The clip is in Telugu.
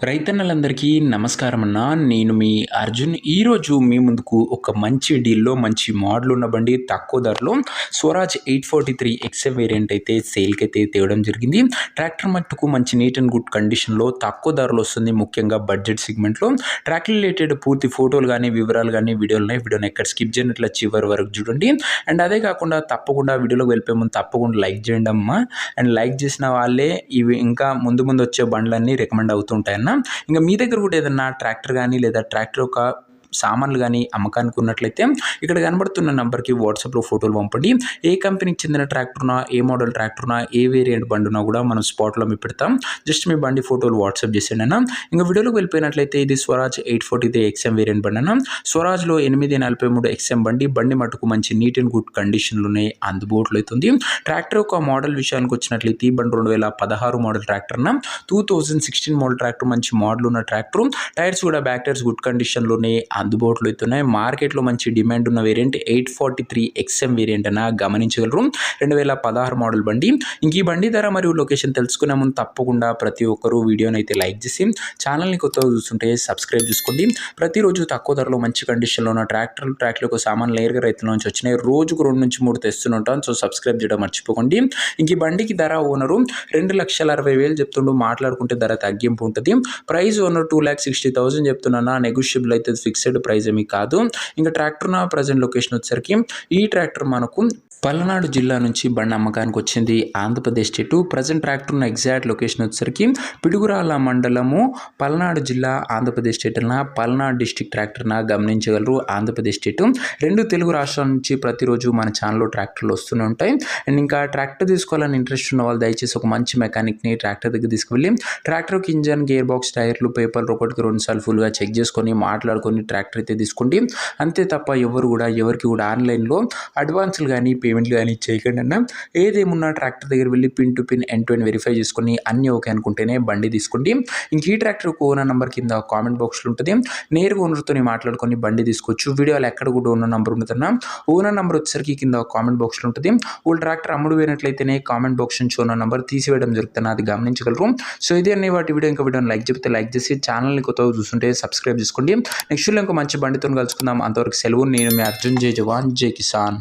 రైతన్నలందరికీ నమస్కారం అన్న. నేను మీ అర్జున్. ఈరోజు మీ ముందుకు ఒక మంచి డీల్‌లో మంచి మోడల్ ఉన్న బండి తక్కువ ధరలో స్వరాజ్ 843 ఎక్స్ఎఫ్ వేరియంట్ అయితే సేల్‌కైతే తేవడం జరిగింది. ట్రాక్టర్ మట్టుకు మంచి నీట్ అండ్ గుడ్ కండిషన్‌లో తక్కువ ధరలో వస్తుంది. ముఖ్యంగా బడ్జెట్ సెగ్మెంట్‌లో ట్రాక్టర్ రిలేటెడ్ పూర్తి ఫోటోలు గానీ, వివరాలు గానీ వీడియోలున్నాయి. వీడియోని ఎక్కడ స్కిప్ చేయనట్ల చివరి వరకు చూడండి. అండ్ అదే కాకుండా తప్పకుండా వీడియోలోకి వెళ్ళిపోయే ముందు తప్పకుండా లైక్ చేయండి అమ్మా. అండ్ లైక్ చేసిన వాళ్ళే ఇవి ఇంకా ముందు ముందు వచ్చే బండ్లన్నీ రికమెండ్ అవుతుంటాయన్న. ఇంకా మీ దగ్గర కూడా ఏదన్నా ట్రాక్టర్ కానీ లేదా ట్రాక్టర్ యొక్క సామాన్లు కానీ అమ్మకానికి ఉన్నట్లయితే ఇక్కడ కనబడుతున్న నెంబర్కి వాట్సాప్లో ఫోటోలు పంపండి. ఏ కంపెనీకి చెందిన ట్రాక్టర్నా, ఏ మోడల్ ట్రాక్టర్నా, ఏ వేరియంట్ బండునా కూడా మనం స్పాట్లో మీ పెడతాం. జస్ట్ మీ బండి ఫోటోలు వాట్సాప్ చేసేయండి అన్న. ఇంకా వీడియోలోకి వెళ్ళిపోయినట్లయితే ఇది స్వరాజ్ 843 ఎక్స్ఎం వేరియంట్ బండి అన్న. స్వరాజ్లో 843 ఎక్స్ఎం బండి మటుకు మంచి నీట్ అండ్ గుడ్ కండిషన్లు ఉన్నాయి, అందుబాటులో అవుతుంది. ట్రాక్టర్ యొక్క మోడల్ విషయానికి వచ్చినట్లయితే ఈ బండి 2016 మోడల్ ట్రాక్టర్ అన్న. 2016 మోడల్ ట్రాక్టర్ మంచి మోడల్ ఉన్న ట్రాక్టర్. టైర్స్ కూడా బ్యాక్ టైర్స్ గుడ్ కండిషన్లో ఉన్నాయి, అందుబాటులో అవుతున్నాయి. మార్కెట్లో మంచి డిమాండ్ ఉన్న వేరియంట్ 843 ఎక్స్ఎం వేరియంట్ అన్న గమనించగలరు. 2016 మోడల్ బండి. ఇంక ఈ బండి ధర మరియు లొకేషన్ తెలుసుకునే ముందు తప్పకుండా ప్రతి ఒక్కరూ వీడియోని అయితే లైక్ చేసి ఛానల్ని కొత్తగా చూస్తుంటే సబ్స్క్రైబ్ చేసుకోండి. ప్రతిరోజు తక్కువ ధరలో మంచి కండిషన్లో ఉన్న ట్రాక్టర్లకు సామాన్లు నేరుగా రైతుల నుంచి వచ్చినాయి. రోజుకు 2 నుంచి 3 తెస్తుంటాం. సో సబ్స్క్రైబ్ చేయడం మర్చిపోకండి. ఇంక ఈ బండికి ధర ఓనరు 2,60,60,000 చెప్తుండు. మాట్లాడుకుంటే ధర తగ్గింపు ఉంటుంది. ప్రైస్ ఓనర్ 2,60,000 చెప్తున్నా. నెగోషియబుల్ అయితే ఫిక్స్డ్ ప్రైజ్ ఏమీ కాదు. ఇంకా ట్రాక్టర్ నా ప్రజెంట్ లొకేషన్ వచ్చేసరికి ఈ ట్రాక్టర్ మనకు పల్నాడు జిల్లా నుంచి బండి అమ్మకానికి వచ్చింది, ఆంధ్రప్రదేశ్ స్టేటు. ప్రజెంట్ ట్రాక్టర్ ఉన్న ఎగ్జాక్ట్ లొకేషన్ వచ్చేసరికి పిడుగురాళ్ళ మండలము, పల్నాడు జిల్లా, ఆంధ్రప్రదేశ్ స్టేట్ అన్న. పల్నాడు డిస్టిక్ ట్రాక్టర్న గమనించగలరు, ఆంధ్రప్రదేశ్ స్టేటు. 2 తెలుగు రాష్ట్రాల నుంచి ప్రతిరోజు మన ఛానల్లో ట్రాక్టర్లు వస్తూనే ఉంటాయి. అండ్ ఇంకా ట్రాక్టర్ తీసుకోవాలని ఇంట్రెస్ట్ ఉన్న వాళ్ళు దయచేసి ఒక మంచి మెకానిక్ని ట్రాక్టర్ దగ్గర తీసుకువెళ్ళి ట్రాక్టర్కి ఇంజన్, గేర్ బాక్స్, టైర్లు, పేపర్లు ఒకటికి 2 సార్లు ఫుల్గా చెక్ చేసుకొని మాట్లాడుకొని ట్రాక్టర్ అయితే తీసుకోండి. అంతే తప్ప ఎవరికి కూడా ఆన్లైన్లో అడ్వాన్సులు కానీ పేమెంట్లు కానీ చేయకండి అన్న. ఏదేమున్నా ట్రాక్టర్ దగ్గర వెళ్ళి pin to pin end to end verify చేసుకొని అన్నీ ఓకే అనుకుంటేనే బండి తీసుకోండి. ఇంక ఈ ట్రాక్టర్ ఓనర్ నెంబర్ కింద కామెంట్ బాక్స్లో ఉంటుంది. నేరుగా ఓనర్తో మాట్లాడుకొని బండి తీసుకోవచ్చు. వీడియోలో ఎక్కడ కూడా ఓనర్ నెంబర్ ఉంటుందన్న. ఓనర్ నెంబర్ వచ్చేసరికి కింద కామెంట్ బాక్స్లో ఉంటుంది. వాళ్ళు ట్రాక్టర్ అమ్ముడు పోయినట్లయితేనే కామెంట్ బాక్స్ నుంచి ఓనర్ నెంబర్ తీసివేయడం జరుగుతుంది, అది గమనించగలరు. సో ఇది అన్ని వాటి వీడియో. ఇంకా వీడియోని లైక్ చెప్తే లైక్ చేసి ఛానల్ని కొత్తగా చూస్తుంటే సబ్స్క్రైబ్ చేసుకోండి. నెక్స్ట్ ఇంకో మంచి బండితో కలుసుకుందాం. అంతవరకు సెలవు. నేను మీ అర్జున్. జై జవాన్, జై కిసాన్.